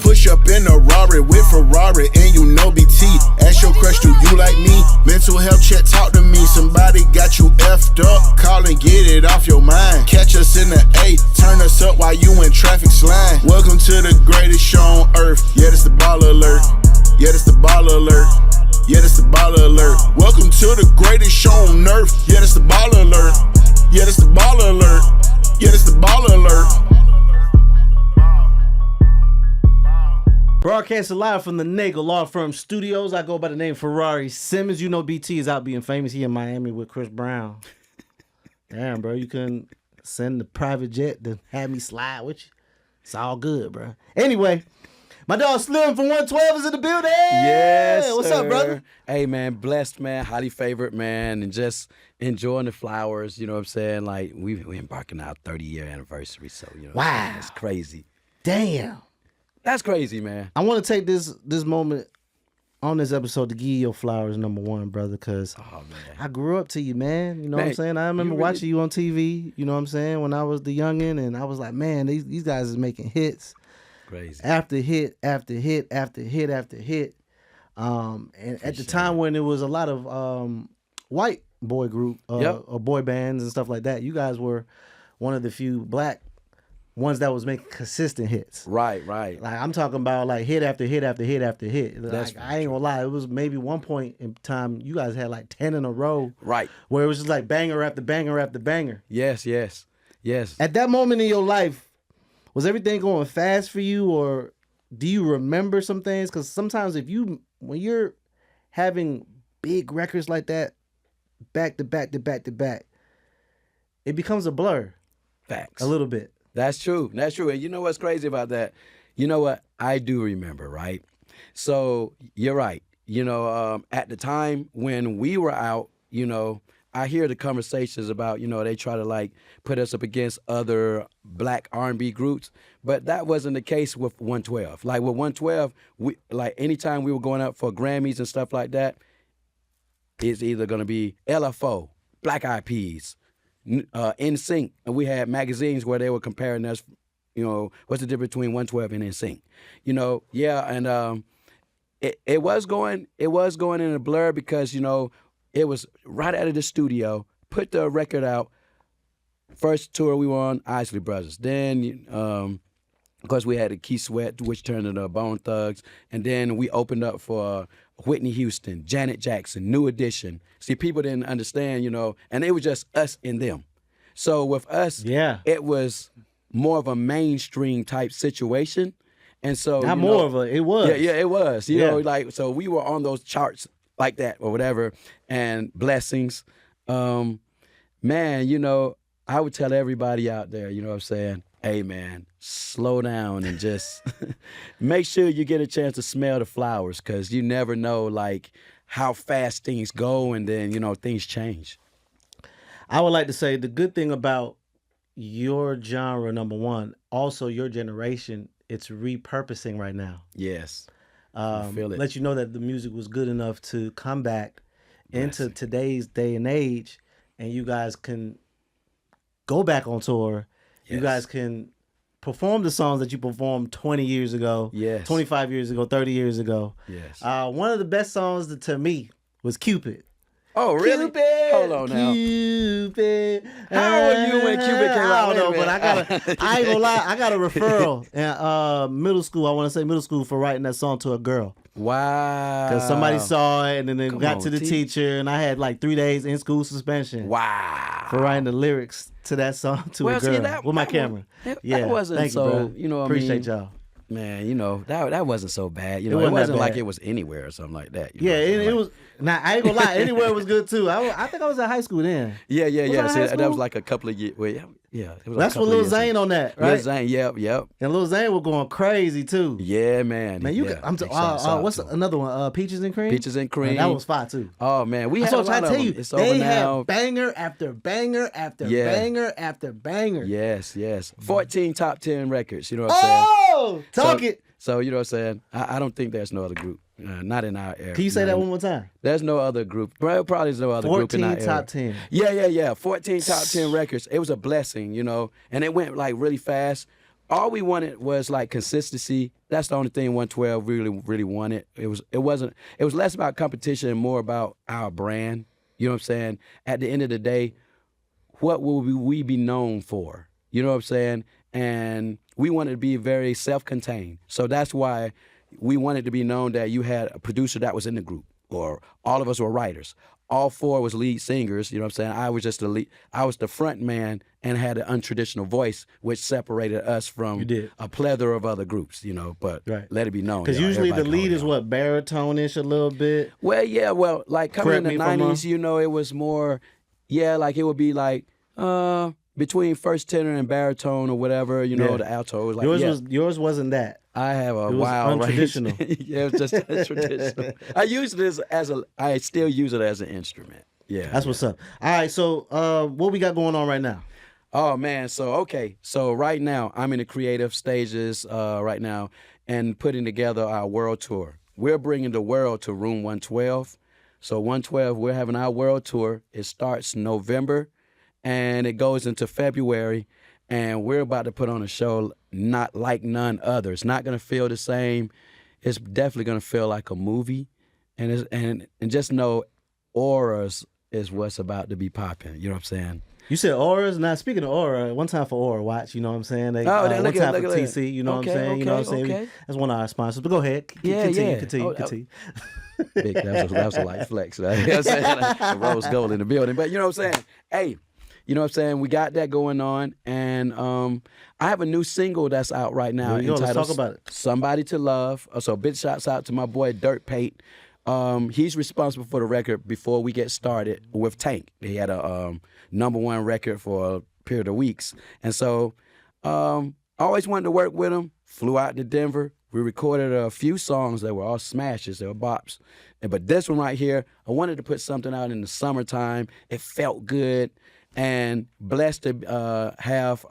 Push up in a Rari with Ferrari, and you know BT. Ask your crush, do you like me? Mental health check, talk to me. Somebody got you effed up. Call and get it off your mind. Catch us in the A, turn us up while you in traffic slime. Welcome to the greatest show on earth. Yeah, this the baller alert. Yeah, this the baller alert. Yeah, this the baller alert. Welcome to the greatest show on earth. Yeah, this the baller alert. Yeah, this the baller alert. Yeah, this the baller alert. Broadcasting live from the Nagel Law Firm Studios. I go by the name Ferrari Simmons. You know BT is out being famous. He in Miami with Chris Brown. Damn, bro, you couldn't send the private jet to have me slide with you. It's all good, bro. Anyway, my dog Slim from 112 is in the building. Yes, what's sir. up, brother? Hey, man, blessed, man, highly favored, man, and just enjoying the flowers. You know what I'm saying? Like we embarking our 30-year anniversary, so you know, wow, it's crazy. Damn. That's crazy, man. I want to take this moment on this episode to give you your flowers, number one, brother, because I grew up to you, man. You know what I'm saying? I remember watching you on TV, you know what I'm saying, when I was the youngin', and I was like, man, these guys is making hits. Crazy. After hit, after hit, after hit, after hit. And at the time when there was a lot of white boy group or boy bands and stuff like that, you guys were one of the few black ones that was making consistent hits. Right. Like I'm talking about like hit after hit after hit after hit. Like, I ain't gonna lie, it was maybe one point in time you guys had like 10 in a row. Right. Where it was just like banger after banger after banger. Yes. At that moment in your life, was everything going fast for you, or do you remember some things? Because sometimes when you're having big records like that, back to back to back to back, it becomes a blur. Facts. A little bit. That's true. And you know what's crazy about that? You know what? I do remember, right? So you're right. You know, at the time when we were out, you know, I hear the conversations about, you know, they try to like put us up against other black R&B groups, but that wasn't the case with 112. Like with 112, we like anytime we were going up for Grammys and stuff like that, it's either going to be LFO, Black Eyed Peas, NSYNC, and we had magazines where they were comparing us, you know, what's the difference between 112 and NSYNC? You know, and it was going in a blur because, you know, it was right out of the studio, put the record out. First tour we were on, Isley Brothers. Then, of course, we had a Key Sweat, which turned into Bone Thugs. And then we opened up for Whitney Houston, Janet Jackson, New Edition. See, people didn't understand, you know, and it was just us and them. So with us, it was more of a mainstream type situation. And so it was. Yeah, it was. You know, like, so we were on those charts like that or whatever, and blessings. Man, you know, I would tell everybody out there, you know what I'm saying, hey man, slow down and just make sure you get a chance to smell the flowers, because you never know like how fast things go, and then, you know, things change. I would like to say the good thing about your genre, number one, also your generation, it's repurposing right now. Yes. Let you know that the music was good enough to come back into today's day and age, and you guys can go back on tour. Yes. You guys can perform the songs that you performed 20 years ago, 25 years ago, 30 years ago. Yes. One of the best songs to me was Cupid. Oh, really? Cupid, hold on now. Cupid. How old were you when Cupid came out? I don't know, but I ain't gonna lie, I got a referral in middle school. I want to say middle school for writing that song to a girl. Wow. Because somebody saw it and then they got to the teacher, and I had like 3 days in school suspension. Wow. For writing the lyrics to that song to a girl with my camera. That wasn't so, you know what I mean? Appreciate y'all. Man, you know, that wasn't so bad. You know, it wasn't like it was Anywhere or something like that. Yeah, it was. Now, I ain't gonna lie, Anywhere was good too. I think I was in high school then. Yeah. See, that was like a couple of years. Well, yeah. It was that's with Lil Zane on that, right? Lil Zane, yep. And Lil Zane was going crazy too. Yeah, man. Man, what's another one? Peaches and Cream? Peaches and Cream. Man, that was fire too. Oh, man. We had a lot of them. It's over they now. had banger after banger after banger after banger. Yes. 14 top 10 records, you know what I'm saying? Oh, talk it. So, you know what I'm saying? I don't think there's no other group. Not in our era. Can you say that one more time? There's no other group. Probably there's no other group in our era. 14 top 10. Yeah. 14 top 10 records. It was a blessing, you know, and it went like really fast. all we wanted was like consistency. That's the only thing 112 really wanted. It was less about competition and more about our brand. You know what I'm saying? At the end of the day, what will we be known for? You know what I'm saying? And we wanted to be very self-contained. So that's why we wanted to be known that you had a producer that was in the group, or all of us were writers. All four was lead singers, you know what I'm saying? I was just the lead. I was the front man and had an untraditional voice, which separated us from a plethora of other groups, you know, but let it be known. Because usually the lead is what, baritone-ish a little bit? Well, yeah, like coming in the 90s, you know, it was more, like it would be like, between first tenor and baritone or whatever, you know, the alto. Was like, yours wasn't that. I have a wild untraditional. Yeah, it was just traditional. I still use it as an instrument. Yeah, that's what's up. All right, so what we got going on right now? Oh man, so right now I'm in the creative stages right now and putting together our world tour. We're bringing the world to Room 112. So 112, we're having our world tour. It starts November and it goes into February. And we're about to put on a show not like none other. It's not going to feel the same. It's definitely going to feel like a movie. And just know auras is what's about to be popping. You know what I'm saying? You said auras. Now, speaking of aura, one time for Aura Watch, you know what I'm saying? One time for TC, you know what I'm saying? You know what I'm saying? Okay. That's one of our sponsors. But go ahead. Continue. Big, that was a light flex. Right? You know what I'm saying? Like, rose gold in the building. But you know what I'm saying? Hey, you know what I'm saying? We got that going on. And I have a new single that's out right now entitled let's talk about it. Somebody to Love. So big shouts out to my boy Dirt Pate. He's responsible for the record before we get started with Tank. He had a #1 record for a period of weeks. And so I always wanted to work with him. Flew out to Denver. We recorded a few songs that were all smashes. They were bops. But this one right here, I wanted to put something out in the summertime. It felt good. And blessed to have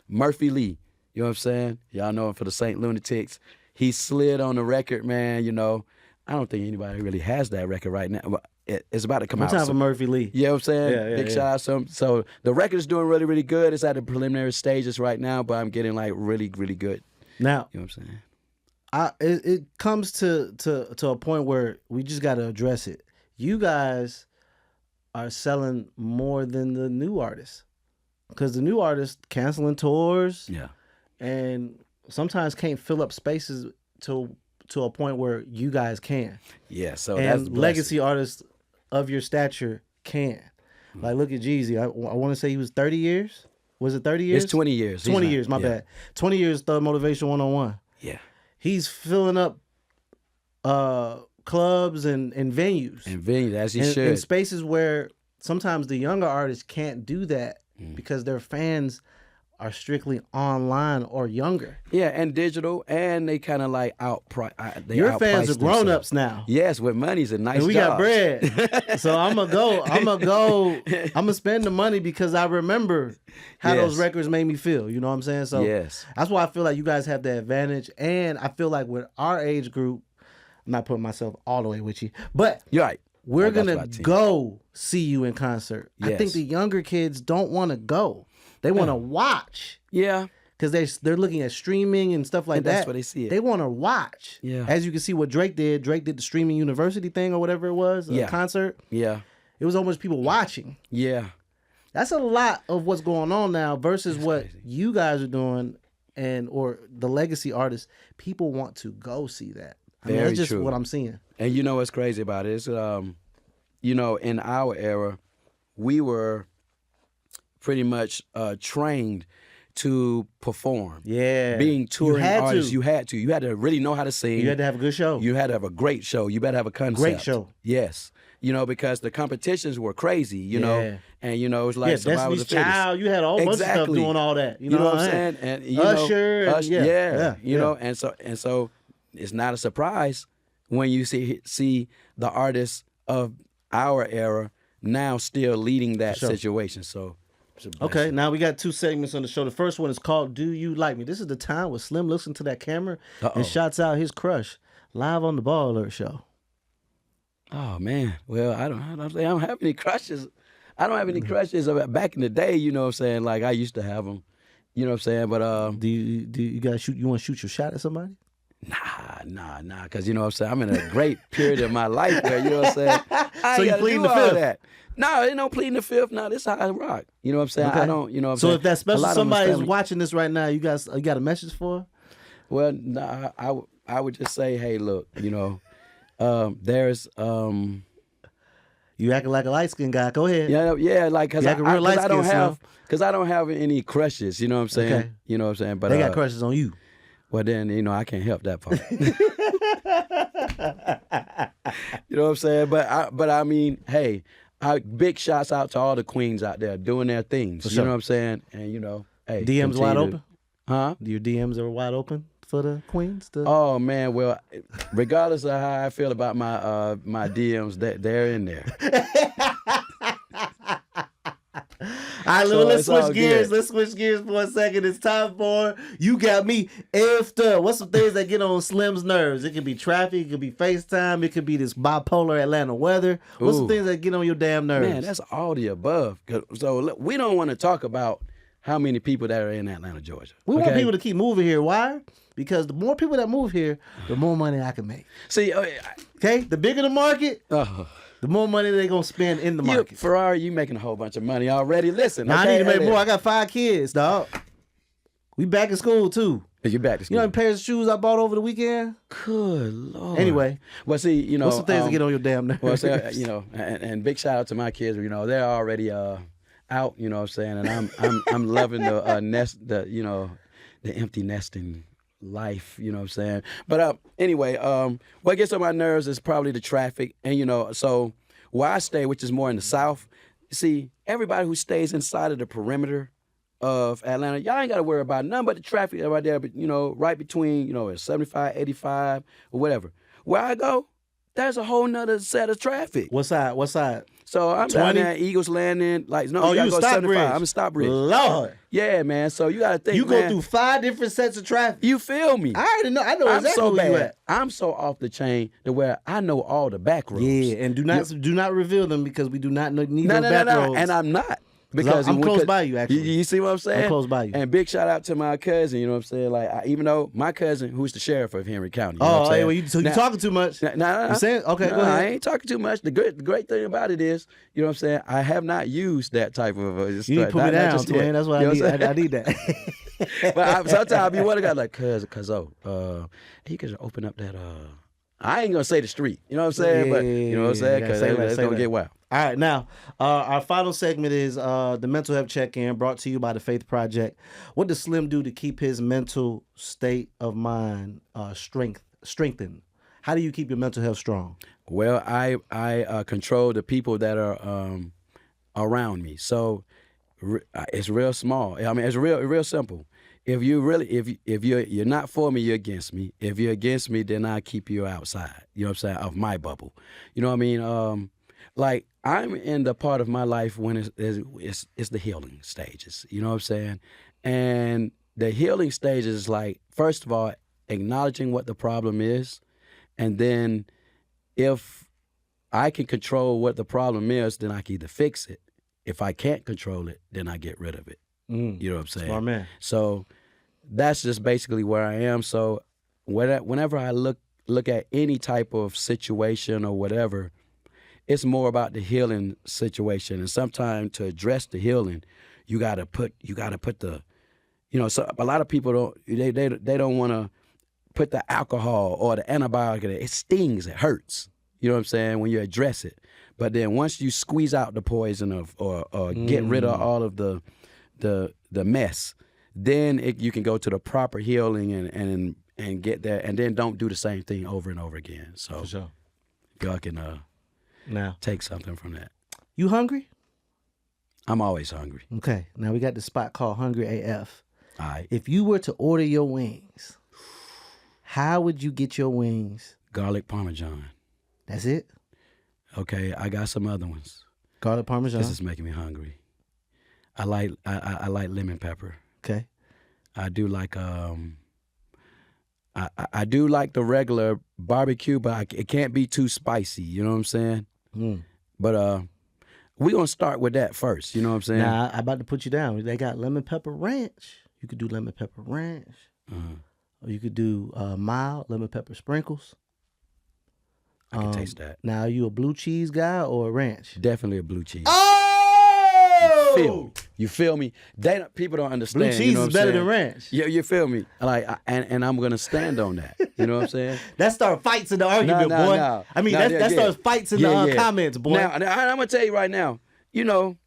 Murphy Lee. You know what I'm saying? Y'all know him for the St. Lunatics. He slid on the record, man. You know, I don't think anybody really has that record right now. But it's about to come out. What time for Murphy Lee? You know what I'm saying? Big shout out. So the record is doing really, really good. It's at the preliminary stages right now, but I'm getting like really, really good. Now, you know what I'm saying? It comes to a point where we just got to address it. You guys are selling more than the new artists, because the new artists canceling tours, and sometimes can't fill up spaces to a point where you guys can. Yeah, so and that's legacy artists of your stature can. Like look at Jeezy. I want to say he was 30 years. Was it 30 years? It's 20 years. 20 years. My bad. 20 years. Thug Motivation 101. Yeah. He's filling up clubs and venues. And venues, as he should. In spaces where sometimes the younger artists can't do that because their fans are strictly online or younger. Yeah, and digital, and they kind of like Your fans are grown-ups now. Yes, with money's a nice and we jobs. got bread. So I'm gonna spend the money because I remember how those records made me feel. You know what I'm saying? So that's why I feel like you guys have the advantage. And I feel like with our age group, I'm not putting myself all the way with you, but you're right. We're gonna go see you in concert. Yes. I think the younger kids don't want to go; they want to watch. Yeah, because they're looking at streaming and stuff like that. That's what they see. They want to watch. Yeah, as you can see, what Drake did. Drake did the streaming university thing or whatever it was. A concert. Yeah, it was almost people watching. Yeah, that's a lot of what's going on now versus what you guys are doing, or the legacy artists. People want to go see that. I mean, that's just what I'm seeing. And you know what's crazy about it is, you know, in our era, we were pretty much trained to perform. Yeah. Being touring artists, you had to. You had to really know how to sing. You had to have a good show. You had to have a great show. You better have a concept. Great show. Yes. You know, because the competitions were crazy, you know. And, you know, it was like Destiny's Child. You had a whole bunch of stuff doing all that. You know what I'm saying? And, you Usher. Know, you know, and so it's not a surprise when you see the artists of our era now still leading that situation. So, okay, now we got 2 segments on the show. The first one is called "Do You Like Me?" This is the time where Slim looks into that camera and shouts out his crush live on the Ball Alert Show. Oh man, well I don't have any crushes. I don't have any crushes. Back in the day, you know what I'm saying? Like I used to have them. You know what I'm saying? But Do you guys shoot? You want to shoot your shot at somebody? Nah, because you know what I'm saying? I'm in a great period of my life where, you know what I'm saying? I So you gotta pleading do the all fifth? that. No, ain't no pleading the fifth. No, this is how I rock. You know what I'm saying? Okay. I don't, you know what I'm So saying? if that A special lot of 'em is somebody is family. watching this right now, you got a message for her? Well, nah, I would just say, hey, look, you know, there's, You acting like a light skinned guy. Go ahead. yeah, like, because You acting real I light-skinned, don't have any crushes, you know what I'm saying? Okay. You know what I'm saying? But They got crushes on you. well, then, you know, I can't help that part. You know what I'm saying? But I mean, hey, big shouts out to all the queens out there doing their things. For You sure. know what I'm saying? And you know, hey, DMs wide continue open? Huh? Your DMs are wide open for the queens? Oh man, well, regardless of how I feel about my DMs, they're in there. All right, So let's it's all switch gears. good. Let's switch gears for a second. It's time for You Got Me Effed Up. What's some things that get on Slim's nerves? It could be traffic. It could be FaceTime. It could be this bipolar Atlanta weather. What's some Ooh. things that get on your damn nerves? Man, that's all the above. So look, we don't want to talk about how many people that are in Atlanta, Georgia. We want okay? people to keep moving here. Why? Because the more people that move here, the more money I can make. See, Okay? The bigger the market, the more money they're going to spend in the market. Ferrari, you making a whole bunch of money already. Listen, Now, okay, I need to make hey, more. I got 5 kids, dog. We back in school, too. You back to school. You know how many pairs of shoes I bought over the weekend? Good Lord. Anyway. Well, see, you know, What's some things that get on your damn nerves? well, see, you know, and big shout out to my kids. You know, they're already out. You know what I'm saying? And I'm loving the the empty nesting life. You know what I'm saying? But anyway, what gets on my nerves is probably the traffic. And you know, so where I stay, which is more in the South, see, everybody who stays inside of the perimeter of Atlanta, y'all ain't got to worry about nothing but the traffic right there, but you know, right between, you know, 75, 85, or whatever. Where I go, there's a whole nother set of traffic. What side? So I'm down 20? there at Eagles Landing, like no, Oh, you gotta you go Stockbridge. 75. I'm in Stockbridge. Lord. Yeah, man. So you gotta think, You man, go through 5 different sets of traffic. you feel me? I already know. I know I'm exactly so where you bad. at. I'm so off the chain to where I know all the back roads. Yeah, and do not reveal them because we do not need No, those back roads. and I'm not. I'm close by you, actually. You see what I'm saying? I'm close by you. And big shout out to my cousin, you know what I'm saying? Like, even though my cousin, who's the sheriff of Henry County. You know what I'm saying? Well, you Now- talking too much. Nah. You saying? Okay, go ahead. I ain't talking too much. The great thing about it is, you know what I'm saying? I have not used that type of. You need to put me down, twin. That's what I need. I need that. But sometimes I be wondering, like, cuz he could open up that. I ain't gonna say the street. You know what I'm saying? But you know what I'm saying? Because it's gonna get wild. All right, now our final segment is the mental health check-in, brought to you by the Faith Project. What does Slim do to keep his mental state of mind strengthened? How do you keep your mental health strong? Well, I control the people that are around me. So it's real small. I mean, it's real simple. If you're not for me, you're against me. If you're against me, then I keep you outside. You know what I'm saying? Of my bubble. You know what I mean? Like, I'm in the part of my life when it's the healing stages. You know what I'm saying? And the healing stages is like, first of all, acknowledging what the problem is, and then if I can control what the problem is, then I can either fix it. If I can't control it, then I get rid of it. You know what I'm saying? Smart man. So that's just basically where I am. So whenever I look at any type of situation or whatever, it's more about the healing situation. And sometimes to address the healing, you gotta put the, you know, so a lot of people they don't want to put the alcohol or the antibiotic in it. It stings, it hurts. You know what I'm saying? When you address it. But then once you squeeze out the poison or get rid of all of the mess, then you can go to the proper healing and get there, and then don't do the same thing over and over again. So For sure. y'all can Now, take something from that. you hungry? I'm always hungry. Okay. Now we got the spot called Hungry AF. All right. If you were to order your wings, how would you get your wings? Garlic Parmesan. That's it? Okay, I got some other ones. Garlic Parmesan? This is making me hungry. I like lemon pepper. Okay. I do like I do like the regular barbecue, but it can't be too spicy. You know what I'm saying? But we're gonna start with that first. You know what I'm saying? Now, I'm about to put you down. They got lemon pepper ranch. You could do lemon pepper ranch. Mhm. Or you could do mild lemon pepper sprinkles. I can taste that. Now, are you a blue cheese guy or a ranch? Definitely a blue cheese. Oh! You feel me? People don't understand. Blue cheese you know is what I'm better saying? than ranch. You feel me? And I'm gonna stand on that. You know what I'm saying? That starts fights in the argument, boy. No. I mean, No, that starts fights in the comments, boy. Now, I'm gonna tell you right now. You know,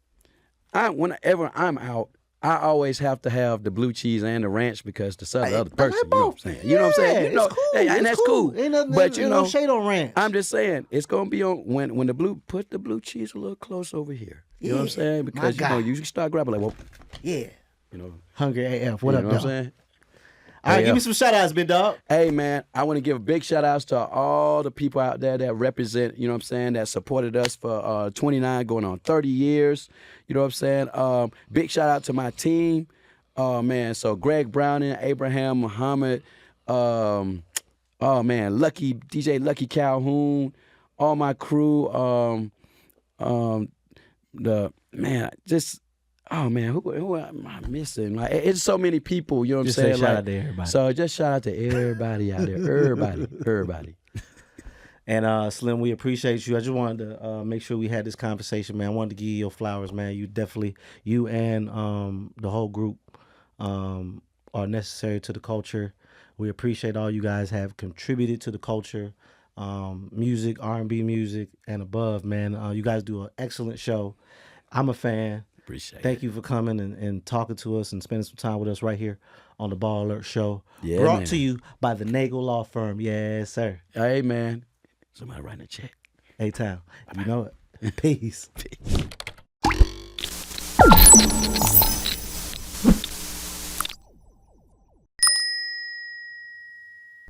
whenever I'm out, I always have to have the blue cheese and the ranch because to serve the other person. You know what I'm saying? You know what I'm saying? You know, it's cool. and that's cool. Ain't nothing, But you ain't know, no shade on ranch. I'm just saying it's gonna be on when the blue put the blue cheese a little close over here. You know what I'm saying? Because you know you start grabbing like, well, yeah. you know, Hungry AF. What you up, know dog? what I'm saying? All right, Hey, give me some shout outs, big dog. Hey, man, I want to give big shout outs to all the people out there that represent, you know what I'm saying, that supported us for 29 going on 30 years. You know what I'm saying? Big shout out to my team. Man, so Greg Browning, Abraham Muhammad, DJ Lucky Calhoun, all my crew, who am I missing? Like, it's so many people, you know what Just I'm saying? say shout out to everybody. So just shout out to everybody out there. Everybody. And Slim, we appreciate you. I just wanted to make sure we had this conversation, man. I wanted to give you your flowers, man. You and the whole group are necessary to the culture. We appreciate all you guys have contributed to the culture, music, R&B music, and above, man. You guys do an excellent show. I'm a fan. Appreciate it. Thank you for coming and talking to us and spending some time with us right here on the Ball Alert Show. Yeah, Brought man. to you by the Nagel Law Firm. Yes, sir. Hey, man. Somebody writing a check. A-Town. You know it. Peace.